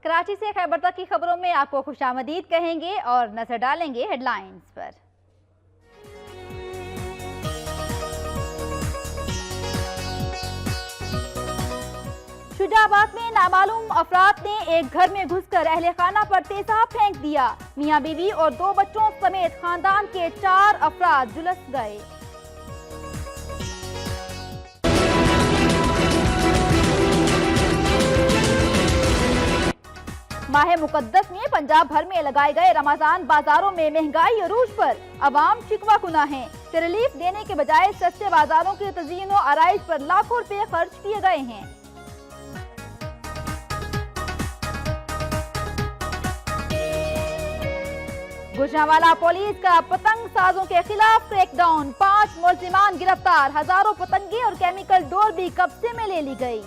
कराची से खैबर तक की खबरों में आपको खुशामदीद कहेंगे और नजर डालेंगे हेडलाइंस पर। शुजाबाद में नामालूम अफराद ने एक घर में घुसकर अहले खाना पर तेजाब फेंक दिया। मियां बीवी और 2 बच्चों समेत खानदान के 4 अफराद झुलस गए। माह मुकद्दस में पंजाब भर में लगाए गए रमजान बाजारों में महंगाई अरूज पर। अवाम शिकवा कुना है कि रिलीफ देने के बजाय सस्ते बाजारों के तज़ीन और आराइश पर लाखों रुपए खर्च किए गए हैं। गुजरांवाला पुलिस का पतंग साजों के खिलाफ क्रैकडाउन, 5 मुलजिमान गिरफ्तार, हजारों पतंगे और केमिकल डोर भी कब्जे में ले ली गई।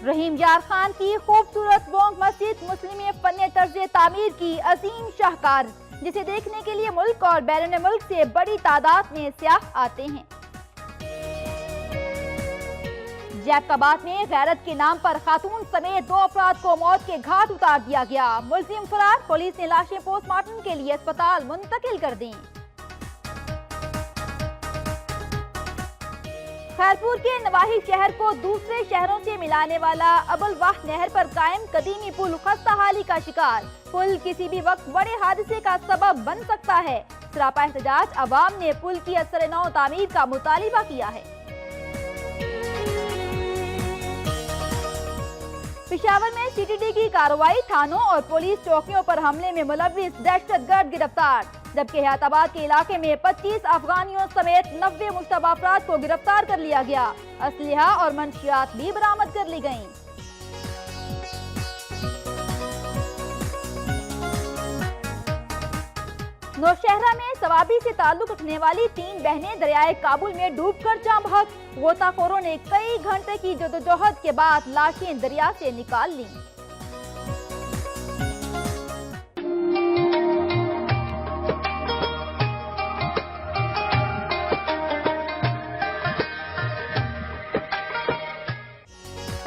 रहीम यार खान की खूबसूरत बोंग मस्जिद मुस्लिम फन तर्ज तामीर की अजीम शाहकार, जिसे देखने के लिए मुल्क और बैरून मुल्क से बड़ी तादाद में सयाह आते हैं। जैकबाद में गैरत के नाम पर खातून समेत 2 अफराद को मौत के घाट उतार दिया गया। मुलजिम फरार, पुलिस ने लाशें पोस्टमार्टम के लिए अस्पताल मुंतकिल कर दी। खैरपुर के नवाही शहर को दूसरे शहरों से मिलाने वाला अबुलवाह नहर पर कायम कदीमी पुल खस्ताहाली का शिकार। पुल किसी भी वक्त बड़े हादसे का सबब बन सकता है। सरापा एहतजाज अवाम ने पुल की असर नौ तामीर का मुतालिबा किया है। पेशावर में सीटीडी की कार्रवाई, थानों और पुलिस चौकियों पर हमले में मुलविस दहशतगर्द गिरफ्तार। जबकि हयाताबाद के इलाके में 25 अफगानियों समेत 90 मुश्तबा अफराद को गिरफ्तार कर लिया गया। असलहा और मंशियात भी बरामद कर ली गयी। नौशहरा में सवाबी से ताल्लुक रखने वाली 3 बहनें दरियाए काबुल में डूबकर जाँ बहक। गोताखोरों ने कई घंटे की जदोजहद के बाद लाशें दरिया से निकाल ली।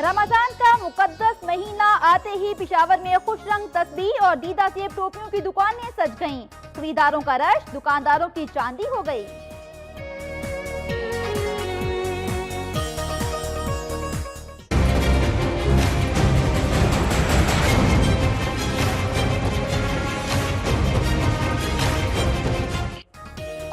रमजान का मुकद्दस महीना आते ही पेशावर में खुश रंग तस्बीह और दीदा सेब टोपियों की दुकानें सज गईं। खरीदारों का रश दुकानदारों की चांदी हो गई।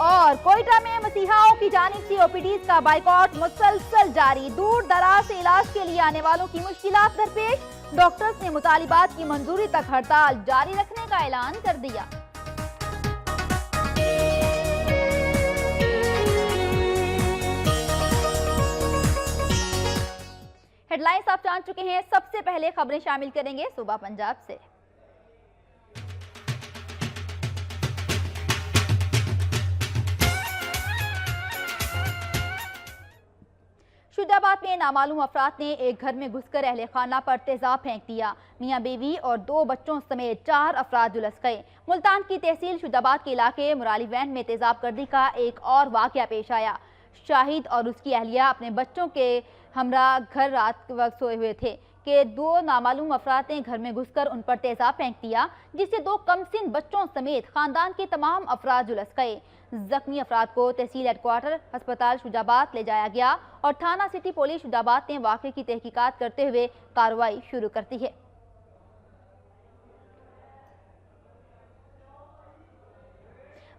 और कोयटा में मसीहाओं की जानिब से ओपीडीज का बाइकॉट मुसलसल जारी। दूर दराज से इलाज के लिए आने वालों की मुश्किलात दरपेश। डॉक्टर्स ने मुतालिबात की मंजूरी तक हड़ताल जारी रखने का ऐलान कर दिया। हेडलाइंस आप जान चुके हैं। सबसे पहले खबरें शामिल करेंगे सूबा पंजाब से। शुजाबाद में नामालूम अफराद ने एक घर में घुसकर अहले खाना पर तेजाब फेंक दिया। मियां बीवी और 2 बच्चों समेत 4 अफराद झुलस गए। मुल्तान की तहसील शुजाबाद के इलाके मुराली वैन में तेजाब गर्दी का एक और वाकया पेश आया। शाहिद और उसकी अहलिया अपने बच्चों के हमरा घर रात वक्त सोए हुए थे कि 2 नामालूम अफराद ने घर में घुसकर उन पर तेजाब फेंक दिया, जिससे 2 कमसिन बच्चों समेत खानदान के तमाम अफराद झुलस गए। जख्मी अफराद को तहसील हेडक्वार्टर अस्पताल शुजाबाद ले जाया गया और थाना सिटी पुलिस शुजाबाद ने वाक़े की तहकीकात करते हुए कार्रवाई शुरू कर दी है।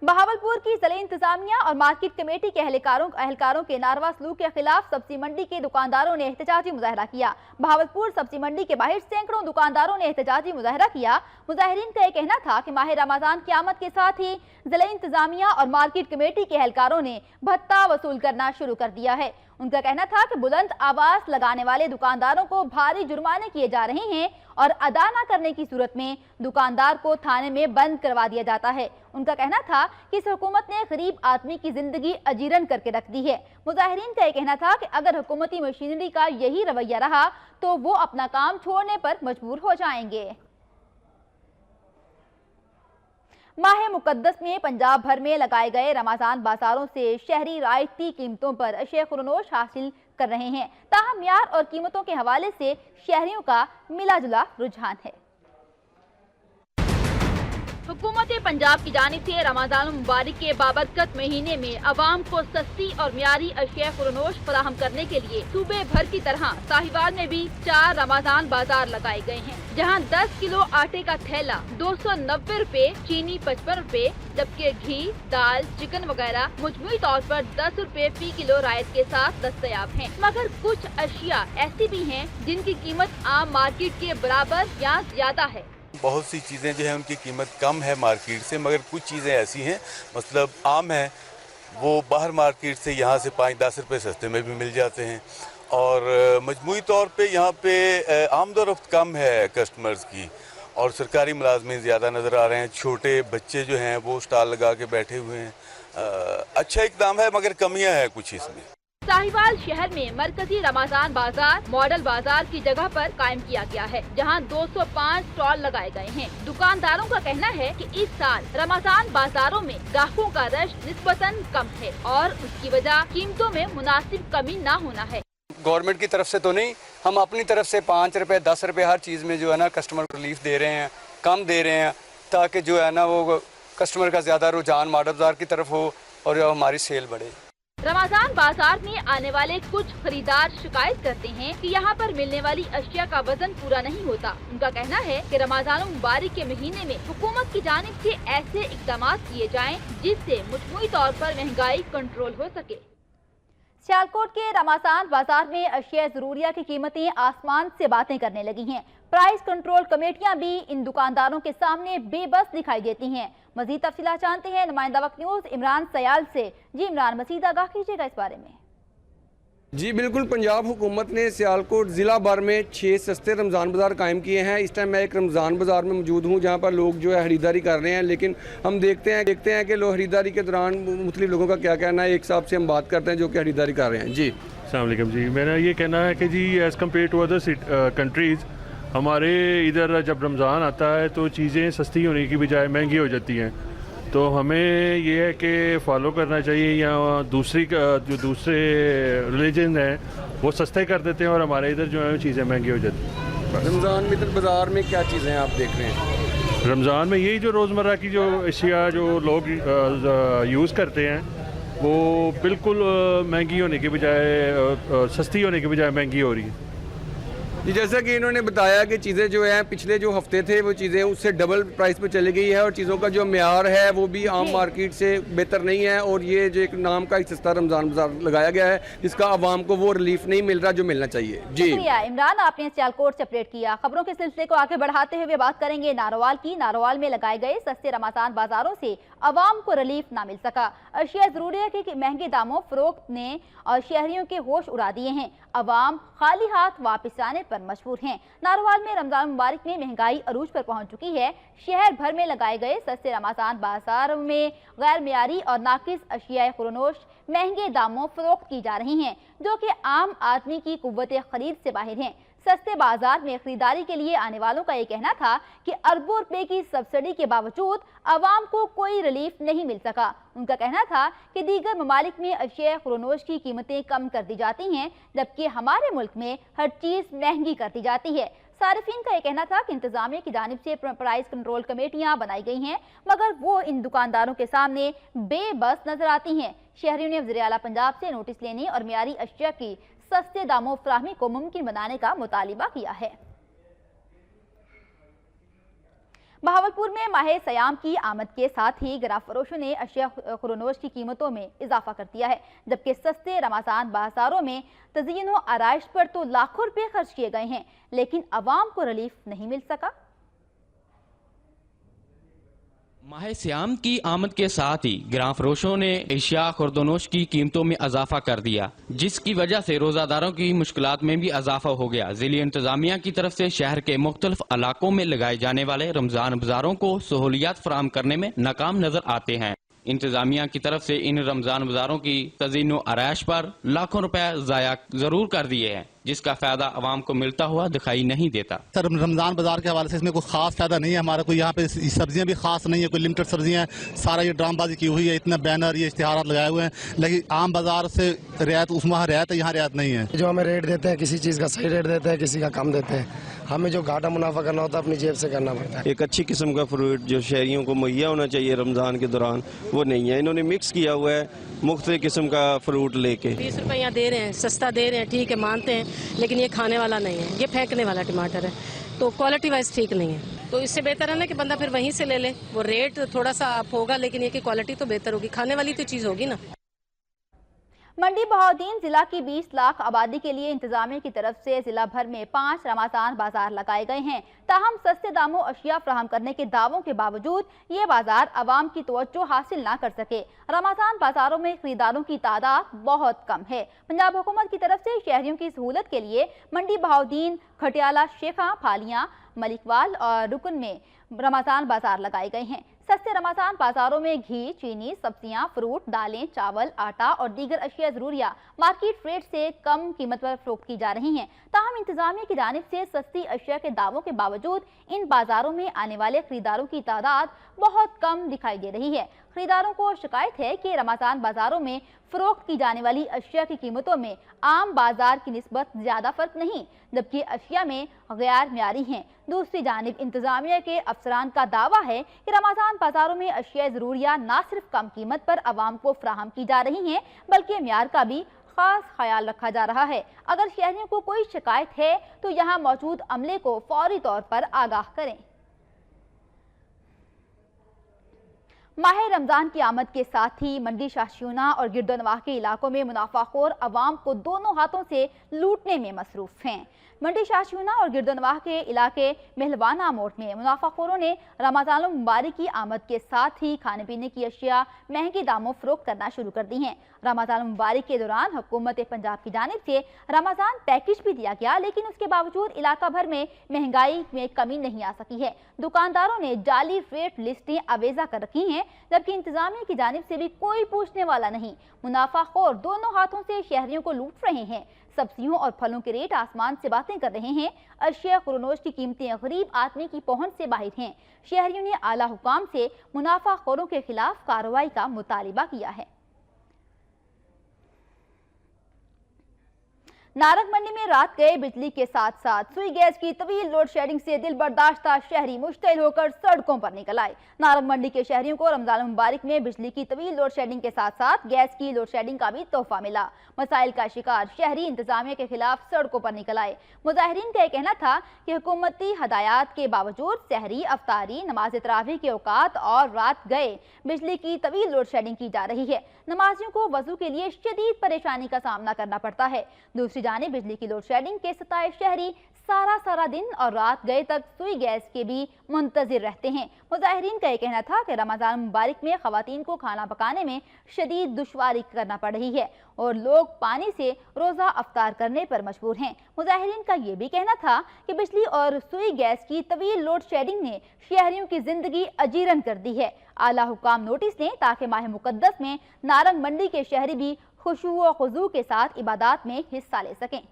बहावलपुर की ज़िला इंतजामिया और मार्केट कमेटी के अहलकारों के नारवा सलूक के खिलाफ सब्जी मंडी के दुकानदारों ने एहतजाजी मुजाहरा किया। बहावलपुर सब्जी मंडी के बाहर सैकड़ों दुकानदारों ने एहतजाजी मुजाहरा किया। मुजाहिरीन का यह कहना था कि माह रमजान की आमद के साथ ही ज़िला इंतजामिया और मार्केट कमेटी के अहलकारों ने भत्ता वसूल करना शुरू कर दिया है। उनका कहना था कि बुलंद आवाज लगाने वाले दुकानदारों को भारी जुर्माने किए जा रहे हैं और अदा न करने की सूरत में दुकानदार को थाने में बंद करवा दिया जाता है। उनका कहना था कि इस हुकूमत ने गरीब आदमी की जिंदगी अजीरन करके रख दी है। मुजाहिरीन का यह कहना था कि अगर हुकूमती मशीनरी का यही रवैया रहा तो वो अपना काम छोड़ने पर मजबूर हो जाएंगे। माह मुकद्दस में पंजाब भर में लगाए गए रमजान बाजारों से शहरी रायती कीमतों पर अशय खुरनोश हासिल कर रहे हैं। ताहम म्यार और कीमतों के हवाले से शहरियों का मिला जुला रुझान है। हुकूमत पंजाब की जानिब से रमजान मुबारक के बाबरकत महीने में अवाम को सस्ती और म्यारी अशिया खुरनोश फराहम करने के लिए सूबे भर की तरह साहिवाल में भी 4 रमजान बाजार लगाए गए हैं, जहां 10 किलो आटे का थैला 290 रुपए, चीनी 55 रुपए, जबकि घी, दाल, चिकन वगैरह मुजमुई तौर पर 10 रुपए फी किलो रायत के साथ दस्तयाब हैं। मगर कुछ अशिया ऐसी भी हैं जिनकी कीमत आम मार्केट के बराबर या ज्यादा है। बहुत सी चीज़ें जो है उनकी कीमत कम है मार्केट से, मगर कुछ चीज़ें ऐसी हैं मतलब आम है वो बाहर मार्केट से यहाँ से 5-10 रुपए सस्ते में भी मिल जाते हैं। और मजमूई तौर पे यहाँ पे आमदोरफ्त कम है कस्टमर्स की और सरकारी मुलाजमीन ज़्यादा नज़र आ रहे हैं। छोटे बच्चे जो हैं वो स्टॉल लगा के बैठे हुए हैं। अच्छा इक़दाम है मगर कमियाँ हैं कुछ इसमें। साहिवाल शहर में मरकजी रमजान बाजार मॉडल बाजार की जगह पर कायम किया गया है, जहां 205 स्टॉल लगाए गए हैं। दुकानदारों का कहना है कि इस साल रमजान बाजारों में ग्राहकों का रश निस्बतन कम है और उसकी वजह कीमतों में मुनासिब कमी न होना है। गवर्नमेंट की तरफ से तो नहीं, हम अपनी तरफ से 5 रुपए 10 रुपए हर चीज़ में जो है ना कस्टमर को रिलीफ दे रहे हैं, कम दे रहे हैं, ताकि जो है ना वो कस्टमर का ज़्यादा रुझान मॉडल बाजार की तरफ हो और हमारी सेल बढ़े। रमजान बाजार में आने वाले कुछ खरीदार शिकायत करते हैं कि यहाँ पर मिलने वाली अशिया का वजन पूरा नहीं होता। उनका कहना है कि रमजान मुबारक के महीने में हुकूमत की जानिब से ऐसे इक़दाम किए जाएं जिससे मजमूई तौर पर महंगाई कंट्रोल हो सके। सियालकोट के रमजान बाजार में अशिया ज़रूरिया की कीमतें आसमान से बातें करने लगी हैं। प्राइस कंट्रोल कमेटियां भी इन दुकानदारों के सामने बेबस दिखाई देती हैं। मजीद तफसीलात जानते हैं नुमाइंदा वक्त न्यूज़ इमरान सयाल से। जी इमरान, मजीद आगाह कीजिएगा इस बारे में। जी बिल्कुल, पंजाब हुकूमत ने सियालकोट ज़िला भर में 6 सस्ते रमज़ान बाज़ार कायम किए हैं। इस टाइम मैं एक रमज़ान बाज़ार में मौजूद हूँ जहाँ पर लोग जो है खरीदारी कर रहे हैं, लेकिन हम देखते हैं कि लोग खरीदारी के दौरान मुख्तलिफ लोगों का क्या कहना है। एक साहब से हम बात करते हैं जो कि खरीदारी कर रहे हैं। जी अस्सलाम वालेकुम। जी मेरा ये कहना है कि जी as compare to other countries हमारे इधर जब रमज़ान आता है तो चीज़ें सस्ती होने की बजाय महंगी हो जाती हैं। तो हमें ये है कि फॉलो करना चाहिए, या जो दूसरे रिलीजन हैं वो सस्ते कर देते हैं और हमारे इधर जो है चीज़ें महंगी हो जाती हैं। रमज़ान में बाज़ार में क्या चीज़ें आप देख रहे हैं? रमज़ान में यही जो रोज़मर्रा की जो अशिया जो लोग यूज़ करते हैं वो बिल्कुल महंगी होने के बजाय सस्ती होने के बजाय महंगी हो रही है। जी जैसा कि इन्होंने बताया कि चीज़ें जो हैं पिछले जो हफ्ते थे वो चीज़ें उससे डबल प्राइस पे चली गई है और चीज़ों का जो म्यार है वो भी आम मार्केट से बेहतर नहीं है। और ये जो एक नाम का सस्ता रमज़ान बाज़ार लगाया गया है जिसका आवाम को वो रिलीफ नहीं मिल रहा जो मिलना चाहिए। जी इमरान, आपने सियालकोट से अपडेट किया। खबरों के सिलसिले को आगे बढ़ाते हुए बात करेंगे नारोवाल की। नारोवाल में लगाए गए सस्ते रमज़ान बाजारों से आवाम को रिलीफ ना मिल सका। अशिया ज़रूरिया के महंगे दामों फरोख्त ने और शहरियों के होश उड़ा दिए हैं। अवाम खाली हाथ वापस आने पर मजबूर हैं। नारोवाल में रमजान मुबारक में महंगाई अरूज पर पहुंच चुकी है। शहर भर में लगाए गए सस्ते रमजान बाजार में गैर मियारी और नाकिस अशिया खुरनोश महंगे दामों फरोख्त की जा रही हैं, जो कि आम आदमी की कुव्वत खरीद से बाहर हैं। सस्ते बाजार में खरीदारी के लिए आने वालों का ये कहना था कि अरबों रुपए की सब्सिडी के बावजूद आवाम को कोई रिलीफ नहीं मिल सका। उनका कहना था कि दीगर ममालिक में अशिया खुरनोश की कीमतें कम कर दी जाती हैं, जबकि हमारे मुल्क में हर चीज़ महंगी कर दी जाती है। सारिफीन का ये कहना था कि इंतजामिया की जानिब से प्राइस कंट्रोल कमेटियां बनाई गई हैं, मगर वो इन दुकानदारों के सामने बेबस नजर आती हैं। शहरियों ने वज़ीर आला पंजाब से नोटिस लेने और मियारी अशिया की सस्ते दामों फराहमी को मुमकिन बनाने का मुतालिबा किया है। बहावलपुर में माह सयाम की आमद के साथ ही गिराफरोशों ने अशिया खुरनोश की कीमतों में इजाफा कर दिया है, जबकि सस्ते रमजान बाजारों में तज़यीन व आराइश पर तो लाखों रुपए खर्च किए गए हैं, लेकिन अवाम को रिलीफ नहीं मिल सका। माह सयाम की आमद के साथ ही गिराफरोशों ने एशिया खुरदनोश की कीमतों में इजाफा कर दिया, जिसकी वजह से रोजादारों की मुश्किलात में भी इजाफा हो गया। जिले इंतजामिया की तरफ से शहर के मुख्तलिफ इलाकों में लगाए जाने वाले रमजान बाजारों को सहूलियात फराहम करने में नाकाम नजर आते हैं। इंतजामिया की तरफ से इन रमजान बाजारों की तज़यीन व आराइश पर लाखों रुपए ज़ाया जरूर कर दिए हैं। जिसका फायदा आवाम को मिलता हुआ दिखाई नहीं देता। सर रमज़ान बाजार के हवाले से इसमें कोई खास फायदा नहीं है हमारा, कोई यहाँ पे सब्जियाँ भी खास नहीं है, कोई लिमिटेड सब्जियाँ हैं, सारा ये ड्रामबाजी की हुई है, इतने बैनर ये इश्तिहारात लगाए हुए हैं, लेकिन आम बाजार से रियायत उस वहाँ रियायत है, यहाँ रियायत नहीं है। जो हमें रेट देते हैं किसी चीज़ का सही रेट देते हैं, किसी का कम देते हैं, हमें जो घाटा मुनाफा करना होता है अपनी जेब से करना पड़ता है। एक अच्छी किस्म का फ्रूट जो शहरियों को मुहैया होना चाहिए रमज़ान के दौरान वो नहीं है, इन्होंने मिक्स किया हुआ है मुख्तलिफ किस्म का फ्रूट लेके। 20 रुपये यहाँ दे रहे हैं, सस्ता दे रहे हैं, ठीक है मानते हैं, लेकिन ये खाने वाला नहीं है, ये फेंकने वाला टमाटर है, तो क्वालिटी वाइज ठीक नहीं है। तो इससे बेहतर है ना कि बंदा फिर वहीं से ले ले, वो रेट थोड़ा सा अप होगा लेकिन ये कि क्वालिटी तो बेहतर होगी, खाने वाली तो चीज़ होगी ना। मंडी बहाउद्दीन जिला की 20 लाख आबादी के लिए इंतजामिया की तरफ से जिला भर में 5 रमज़ान बाजार लगाए गए हैं। ताहम सस्ते दामों अशिया फराहम करने के दावों के बावजूद ये बाजार आवाम की तवज्जो हासिल ना कर सके। रमज़ान बाजारों में खरीदारों की तादाद बहुत कम है। पंजाब हुकूमत की तरफ से शहरियों की सहूलत के लिए मंडी बहाउद्दीन, खटियाला, शेखा, फालियां, मलिकवाल और रुकन में रमज़ान बाजार लगाए गए हैं। सस्ते रमज़ान बाजारों में घी, चीनी, सब्जियां, फ्रूट, दालें, चावल, आटा और दीगर अशिया ज़रूरिया मार्केट रेट से कम कीमत पर फरोख्त की जा रही हैं। ताहम इंतजामिया की जानिब से सस्ती अशिया के दावों के बावजूद इन बाजारों में आने वाले खरीदारों की तादाद बहुत कम दिखाई दे रही है। खरीदारों को शिकायत है कि रमज़ान बाजारों में फरोख्त की जाने वाली अशिया की कीमतों में आम बाजार की निस्बत ज़्यादा फर्क नहीं, जबकि अशिया में गैर म्यारी हैं। दूसरी जानिब इंतजामिया के अफसरान का दावा है कि रमज़ान बाजारों में अशिया ज़रूरिया ना सिर्फ कम कीमत पर आवाम को फराहम की जा रही हैं, बल्कि म्यार का भी खास ख्याल रखा जा रहा है। अगर शहरियों को कोई शिकायत है तो यहाँ मौजूद अमले को फौरी तौर पर आगाह करें। माह रमज़ान की आमद के साथ ही मंडी शाहशियोना और गिरदोनवाह के इलाकों में मुनाफाखोर अवाम को दोनों हाथों से लूटने में मसरूफ़ हैं। मंडी शाहशियोना और गिरदोनवाह के इलाके महलवाना मोड़ में मुनाफाखोरों ने रमज़ान मुबारक की आमद के साथ ही खाने पीने की अशिया महंगे दामों फरोख्त करना शुरू कर दी हैं। रमज़ान मुबारक के दौरान हुकूमत पंजाब की जानिब से रमज़ान पैकेज भी दिया गया, लेकिन उसके बावजूद इलाका भर में महंगाई में कमी नहीं आ सकी है। दुकानदारों ने जाली रेट लिस्टें अवेजा कर रखी हैं, जबकि इंतजामिया की जानिब से भी कोई पूछने वाला नहीं। मुनाफाखोर दोनों हाथों से शहरियों को लूट रहे हैं। सब्जियों और फलों के रेट आसमान से बातें कर रहे हैं। अशिया खुरनोश की कीमतें गरीब आदमी की पहुंच से बाहर हैं। शहरियों ने आला हुकाम से मुनाफाखोरों के खिलाफ कार्रवाई का मुतालिबा किया है। नारंग मंडी में रात गए बिजली के साथ साथ सुई गैस की तवील लोड शेडिंग से दिल बर्दाश्ता शहरी मुश्तिल होकर सड़कों पर निकल आए। नारंग मंडी के शहरियों को रमज़ान मुबारक में बिजली की तवील लोड शेडिंग के साथ साथ गैस की लोड शेडिंग का भी तोहफा मिला। मसाइल का शिकार शहरी इंतजामिया के खिलाफ सड़कों पर निकल आए। मुजाहिरीन का कहना था कि हुकूमती हदायत के बावजूद सहरी, अफ्तारी, नमाज तरावी के औकात और रात गए बिजली की तवील लोड शेडिंग की जा रही है। नमाजियों को वजू के लिए शदीद परेशानी का सामना करना पड़ता है। दूसरी जानिब बिजली की लोड शेडिंग के सताए शहरी सारा दिन और रात गए तक सुई गैस के भी मुंतजिर रहते हैं। मुजाहिरीन का यह कहना था कि रमज़ान मुबारक में खवातीन को खाना पकाने में शदीद दुश्वारी करना पड़ रही है और लोग पानी से रोज़ा अफ्तार करने पर मजबूर हैं। मुजाहिरीन का यह भी कहना था कि बिजली और सुई गैस की तवील लोड शेडिंग ने शहरियों की जिंदगी अजीरन कर दी है। आला हुकाम नोटिस दें ताकि माह मुकद्दस में नारंग मंडी के शहरी भी खुशू व खुजू के साथ इबादत में हिस्सा ले सकें।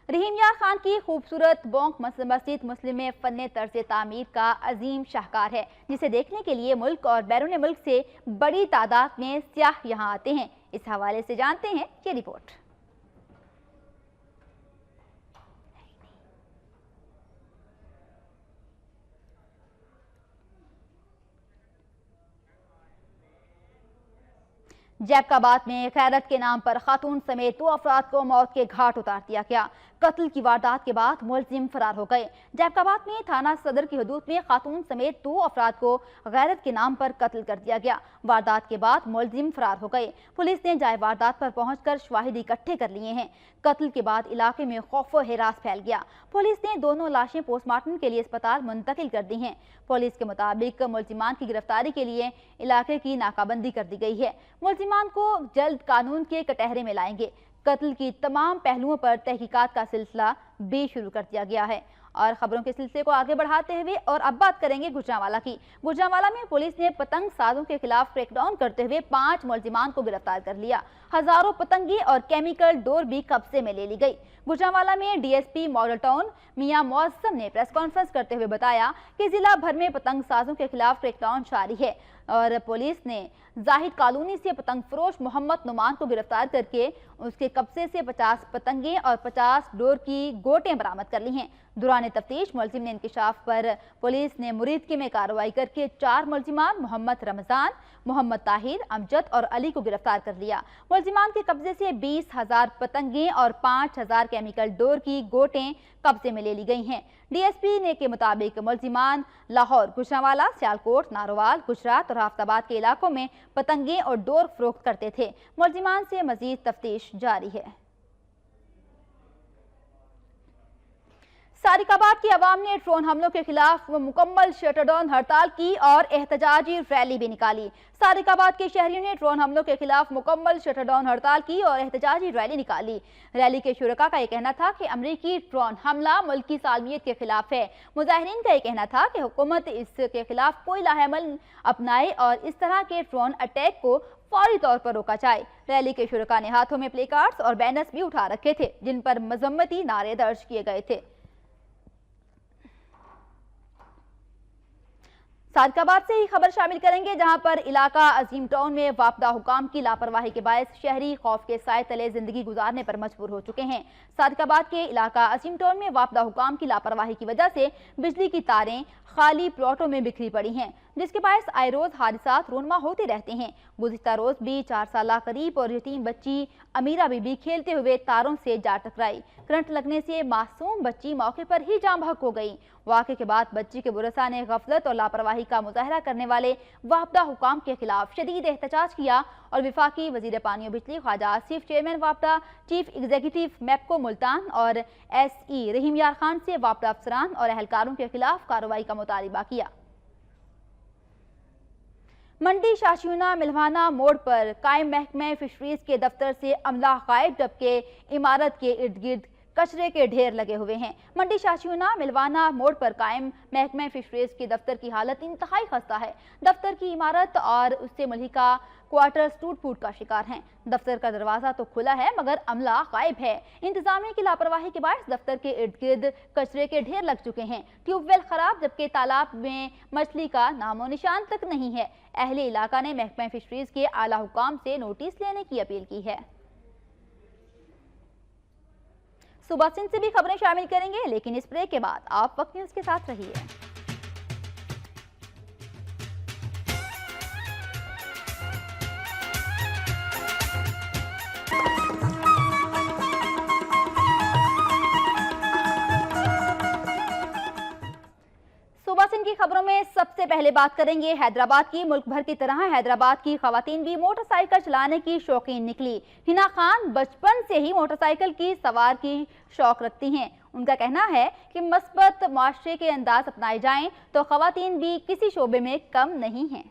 रहीम यार खान की खूबसूरत बोंक मस्जिद मुस्लिम में फन तर्ज तामीर का अजीम शाहकार है, जिसे देखने के लिए मुल्क और बैरून मुल्क से बड़ी तादाद में सियाह यहाँ आते हैं। इस हवाले से जानते हैं ये रिपोर्ट। जैकाबाद में खैरत के नाम पर खातून समेत 2 अफराद को मौत के घाट उतार दिया गया। कत्ल की वारदात के बाद मुलजिम फरार हो गए। जैकाबाद में थाना सदर की हदूद में खातून समेत 2 अफराद को गैरत के नाम पर कत्ल कर दिया गया। वारदात के बाद मुलजिम फरार हो गए। पुलिस ने जाए वारदात पर पहुंचकर शवाहिद इकट्ठे कर लिए हैं। कत्ल के बाद इलाके में खौफ व हिरास फैल गया। पुलिस ने दोनों लाशें पोस्टमार्टम के लिए अस्पताल मुंतकिल कर दी हैं। पुलिस के मुताबिक मुलजिमान की गिरफ्तारी के लिए इलाके की नाकाबंदी कर दी गई है। मुलजिमान को जल्द कानून के कटहरे में लाएंगे। कत्ल की तमाम पहलुओं पर तहकीकात का सिलसिला भी शुरू कर दिया गया है। और खबरों के सिलसिले को आगे बढ़ाते हुए और अब बात करेंगे गुजरांवाला की। गुजरांवाला में पुलिस ने पतंग साजों के खिलाफ क्रैकडाउन करते हुए 5 मुलजिमान को गिरफ्तार कर लिया। हजारों पतंगे और केमिकल डोर भी कब्जे में ले ली गई। गुजरांवाला में डीएसपी मॉडल टाउन मियां मौसम ने प्रेस कॉन्फ्रेंस करते हुए बताया कि जिला भर में पतंग साजों के खिलाफ क्रैकडाउन जारी है और पुलिस ने जाहिद कॉलोनी से पतंग फरोश मोहम्मद नुमान को गिरफ्तार करके उसके कब्जे से 50 पतंगे और 50 डोर की गोटें बरामद कर ली हैं। दौरान तफ्तीश मुलजिम ने इंकशाफ पर पुलिस ने मुरीदकी में कार्रवाई करके 4 मुलजिमान मोहम्मद रमजान, मोहम्मद ताहिर, अमजद और अली को गिरफ्तार कर लिया। मुलजिमान के कब्जे से 20,000 पतंगे और 5,000 केमिकल डोर की गोटें कब्जे में ले ली गई हैं। डीएसपी ने के मुताबिक मुलजिमान लाहौर, गुजरांवाला, सियालकोट, नारोवाल, गुजरात और आफताबाद के इलाकों में पतंगे और डोर फरोख्त करते थे। मुलजिमान से मजीद तफ्तीश जारी है। सादिकाबाद की आवाम ने ड्रोन हमलों के खिलाफ मुकम्मल शटरडाउन हड़ताल की और एहतजाजी रैली भी निकाली। सादिकाबाद के शहरियों ने ड्रोन हमलों के खिलाफ मुकम्मल शटरडाउन हड़ताल की और एहतजाजी रैली निकाली। रैली के शुरका का यह कहना था कि अमरीकी ड्रोन हमला मुल्क की सालमियत के खिलाफ है। मुजाहिरीन का यह कहना था कि हुकूमत इसके खिलाफ कोई लाहेमल अपनाए और इस तरह के ड्रोन अटैक को फौरी तौर पर रोका जाए। रैली के शुरका ने हाथों में प्ले कार्ड्स और बैनर्स भी उठा रखे थे जिन पर मजम्मती नारे दर्ज किए गए थे। सादिकाबाद से ही खबर शामिल करेंगे जहां पर इलाका अजीम टाउन में वापदा हुकाम की लापरवाही के बायस शहरी खौफ के साए तले जिंदगी गुजारने पर मजबूर हो चुके हैं। सादिकाबाद के इलाका अजीम टाउन में वापदा हुकाम की लापरवाही की वजह से बिजली की तारें खाली प्लॉटों में बिखरी पड़ी हैं, जिसके बायस आए रोज हादसात रोनमा होते रहते हैं। गुज़िश्ता रोज भी 4 साल करीब और यतीम बच्ची अमीरा बीबी खेलते हुए तारों से जा टकराई। करंट लगने से मासूम बच्ची मौके पर ही जाम बहक हो गई। वाक़े के बाद बच्ची के बुरसा ने गफलत और लापरवाही का मुजाहरा करने वाले वापदा हुकाम के खिलाफ शदीद एहतजाज किया और विफाकी वजीर पानी और बिजली ख्वाजा आसिफ, चेयरमैन वापदा, चीफ एग्जीक्यूटिव मैप्को मुल्तान और SE रहीम यार खान से वापदा अफसरान और एहलकारों के खिलाफ कार्रवाई का मुतालिबा किया। मंडी शाशियोना मिलवाना मोड़ पर कायम महकमे फिशरीज के दफ्तर से अमला गायब, जबकि इमारत के इर्द गिर्द कचरे के ढेर लगे हुए हैं। मंडी शाशियोना मिलवाना मोड़ पर कायम महकमे फिशरीज के दफ्तर की हालत इंतहाई खस्ता है। दफ्तर की इमारत और उससे मुल्हिका क्वार्टर्स टूट फूट का शिकार हैं। दफ्तर का दरवाजा तो खुला है मगर अमला गायब है। इंतजामिया की लापरवाही के बायस दफ्तर के इर्द गिर्द कचरे के ढेर लग चुके हैं। ट्यूबवेल खराब, जबकि तालाब में मछली का नामो निशान तक नहीं है। अहले इलाका ने महकमा फिशरीज के आला हुकाम से नोटिस लेने की अपील की है। सुबह सिंध से भी खबरें शामिल करेंगे, लेकिन इस ब्रेक के बाद आप वक्त न्यूज के साथ रहिए। सुबह सिंध की खबरों में सबसे पहले बात करेंगे हैदराबाद की। मुल्क भर की तरह हैदराबाद की खवातीन भी मोटरसाइकिल चलाने की शौकीन निकली। हिना खान बचपन से ही मोटरसाइकिल की सवार की शौक रखती हैं। उनका कहना है कि मस्बत माशरे के अंदाज अपनाए जाएं तो खवातीन भी किसी शोबे में कम नहीं हैं।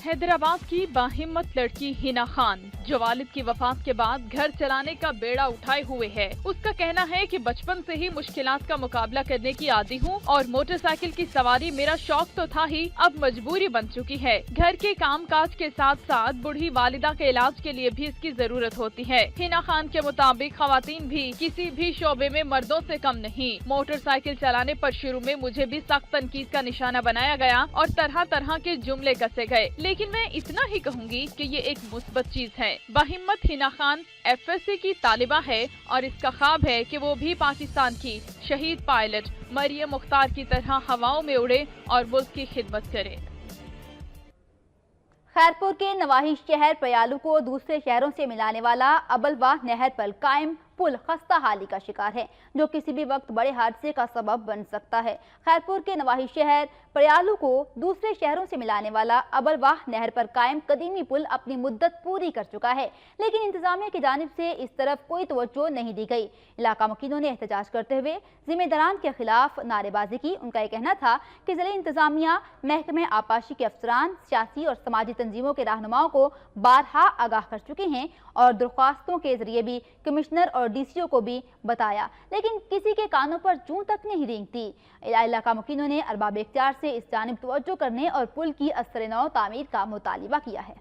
हैदराबाद की बाहिम्मत लड़की हिना खान जो वालिद की वफात के बाद घर चलाने का बेड़ा उठाए हुए है। उसका कहना है कि बचपन से ही मुश्किलात का मुकाबला करने की आदी हूँ और मोटरसाइकिल की सवारी मेरा शौक तो था ही, अब मजबूरी बन चुकी है। घर के काम काज के साथ साथ बूढ़ी वालिदा के इलाज के लिए भी इसकी जरूरत होती है। हिना खान के मुताबिक खवातीन भी किसी भी शोबे में मर्दों से कम नहीं। मोटरसाइकिल चलाने पर शुरू में मुझे भी सख्त तनकीद का निशाना बनाया गया और तरह तरह के जुमले कसे गए, लेकिन मैं इतना ही कहूँगी कि ये एक मुस्बत चीज है। बाहिम्मत हिना खान FSC की तालिबा है और इसका ख्वाब है कि वो भी पाकिस्तान की शहीद पायलट मरियम मुख्तार की तरह हवाओं में उड़े और मुल्क की खिदमत करे। खैरपुर के नवाही शहर पयालू को दूसरे शहरों से मिलाने वाला अबलवाह नहर पर कायम पुल खस्ता हाली का शिकार है, जो किसी भी वक्त बड़े हादसे का सबब बन सकता है। खैरपुर के नवाही शहर प्रयालू को दूसरे शहरों से मिलाने वाला अबलवाह नहर पर कायम कदीमी पुल अपनी मुद्दत पूरी कर चुका है, लेकिन इंतजामिया की जानिब से इस तरफ कोई तवज्जो नहीं दी गई। इलाका मुकीनों ने एहतजाज करते हुए जिम्मेदारान के खिलाफ नारेबाजी की। उनका यह कहना था कि जिले इंतजामिया, महकमे आपाशी के अफसरान, सियासी और समाजी तंजीमों के रहनुमाओं को बारहा आगाह कर चुके हैं और दरख्वास्तों के जरिए भी कमिश्नर और डीसीओ को भी बताया, लेकिन किसी के कानों पर जूं तक नहीं रेंगती। इलाका मुकीनों ने अरबाब इख्तियार से इस जानिब तवज्जो करने और पुल की असर नौ तामीर का मुतालिबा किया है।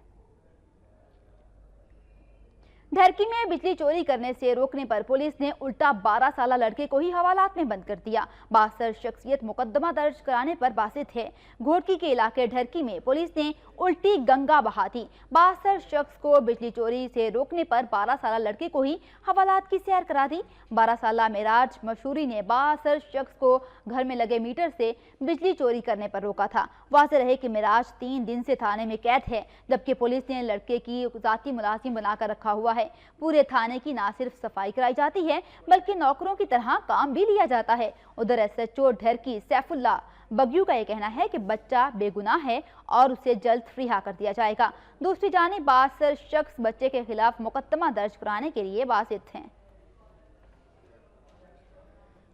धरकी में बिजली चोरी करने से रोकने पर पुलिस ने उल्टा 12 साला लड़के को ही हवालात में बंद कर दिया। 62 शख्सियत मुकदमा दर्ज कराने पर बासित है। घोटकी के इलाके ढरकी में पुलिस ने उल्टी गंगा बहा दी। 62 शख्स को बिजली चोरी से रोकने पर 12 साला लड़के को ही हवालात की सैर करा दी। 12 साला मेराज मशहूरी ने 62 शख्स को घर में लगे मीटर से बिजली चोरी करने पर रोका था। वाज़ेह रहे कि मेराज 3 दिन से थाने में कैद है, जबकि पुलिस ने लड़के की जाती मुलाजिम बनाकर रखा हुआ है। पूरे थाने की ना सिर्फ सफाई कराई जाती है, बल्कि नौकरों की तरह काम भी लिया जाता है। उधर एसएचओ ढरकी सैफुल्ला बग्यू का यह कहना है कि बच्चा बेगुनाह है और उसे जल्द रिहा कर दिया जाएगा। दूसरी जानिब 62 शख्स बच्चे के खिलाफ मुकदमा दर्ज कराने के लिए बासित हैं।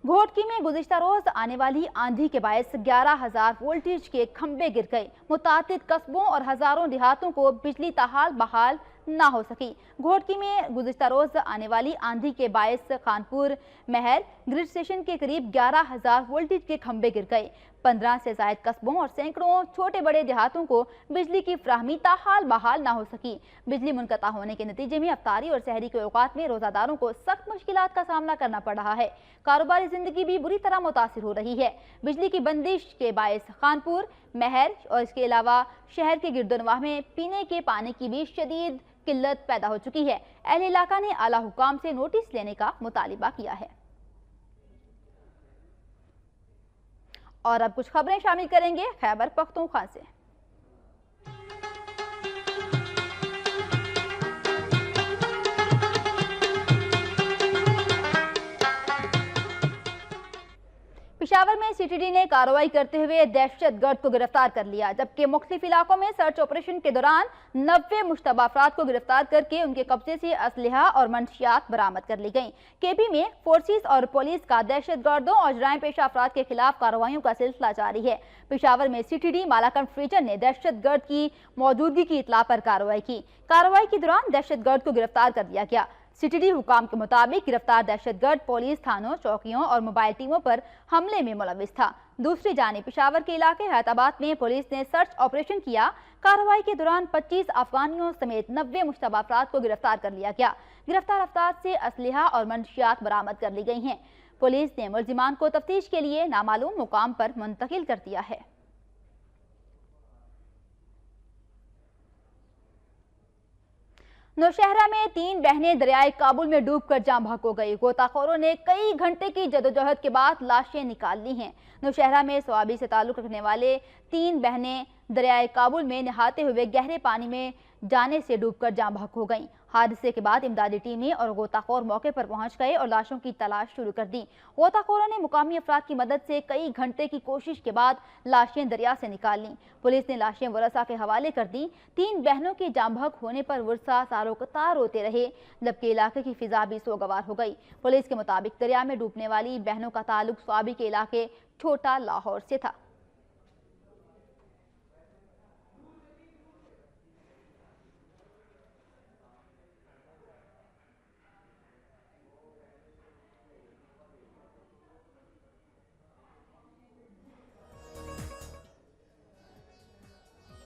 घोटकी में गुज़िश्ता रोज आने वाली आंधी के बायस 11,000 वोल्टेज के खंभे गिर गए। मुतादिद कस्बों और हजारों देहातों को बिजली ताहाल बहाल ना हो सकी। घोटकी में गुज़िश्ता रोज आने वाली आंधी के बायस खानपुर महर ग्रिड स्टेशन के करीब 11,000 वोल्टेज के खंभे गिर गए। 15 से ज़ायद कस्बों और सैकड़ों छोटे बड़े देहातों को बिजली की फ्राहमी ताहाल बहाल ना हो सकी। बिजली मुनक़ता होने के नतीजे में अफ्तारी और सहरी के औकात में रोज़ादारों को सख्त मुश्किलात का सामना करना पड़ रहा है। कारोबारी जिंदगी भी बुरी तरह मुतासिर हो रही है। बिजली की बंदिश के बायस खानपुर महर और इसके अलावा शहर के गिरदोनवाह में पीने के पानी की भी शदीद किल्लत पैदा हो चुकी है। अहले इलाका ने आला हुकाम से नोटिस लेने का मुतालिबा किया है। और अब कुछ खबरें शामिल करेंगे खैबर पख्तूनख्वा से। पेशावर में सीटीडी ने कार्रवाई करते हुए दहशतगर्द को गिरफ्तार कर लिया, जबकि मुख्तलिफ इलाकों में सर्च ऑपरेशन के दौरान 90 मुश्तबा अफराद को गिरफ्तार करके उनके कब्जे से असलहा और मंशियात बरामद कर ली गई। केपी में फोर्सेस और पुलिस का दहशतगर्दों और जराइम पेशा अफराद के खिलाफ कार्रवाइयों का सिलसिला जारी है। पेशावर में सीटीडी मालाकंड फ्रीजन ने दहशतगर्द की मौजूदगी की इतला पर कार्रवाई की। कार्रवाई के दौरान दहशतगर्द को गिरफ्तार कर लिया गया। सीटीडी हुकाम के मुताबिक गिरफ्तार दहशतगर्द पुलिस थानों, चौकियों और मोबाइल टीमों पर हमले में मुलविस था। दूसरी जानिब पेशावर के इलाके हैदराबाद में पुलिस ने सर्च ऑपरेशन किया। कार्रवाई के दौरान 25 अफगानियों समेत 90 मुश्तबा अफराद को गिरफ्तार कर लिया गया। गिरफ्तार अफराद से असलहा और मंशियात बरामद कर ली गई हैं। पुलिस ने मुलजिमान को तफ्तीश के लिए नामालूम मुकाम पर मुंतकिल कर दिया है। नौशहरा में 3 बहनें दरियाए काबुल में डूबकर जाँ बहक हो गई। गोताखोरों ने कई घंटे की जदोजहद के बाद लाशें निकाल ली हैं। नौशहरा में स्वाबी से ताल्लुक रखने वाले 3 बहनें दरियाए काबुल में नहाते हुए गहरे पानी में जाने से डूबकर जाँ बहक हो गईं। हादसे के बाद इमदादी टीमें और गोताखोर मौके पर पहुंच गए और लाशों की तलाश शुरू कर दी। गोताखोरों ने मुकामी अफराद की मदद से कई घंटे की कोशिश के बाद लाशें दरिया से निकाल लीं। पुलिस ने लाशें वरसा के हवाले कर दी। 3 बहनों के जाँ बहक होने पर वरसा सारो कतार रोते रहे, जबकि इलाके की फिजा भी सोगवार हो गई। पुलिस के मुताबिक दरिया में डूबने वाली बहनों का ताल्लुक स्वाबी के इलाके छोटा लाहौर से था।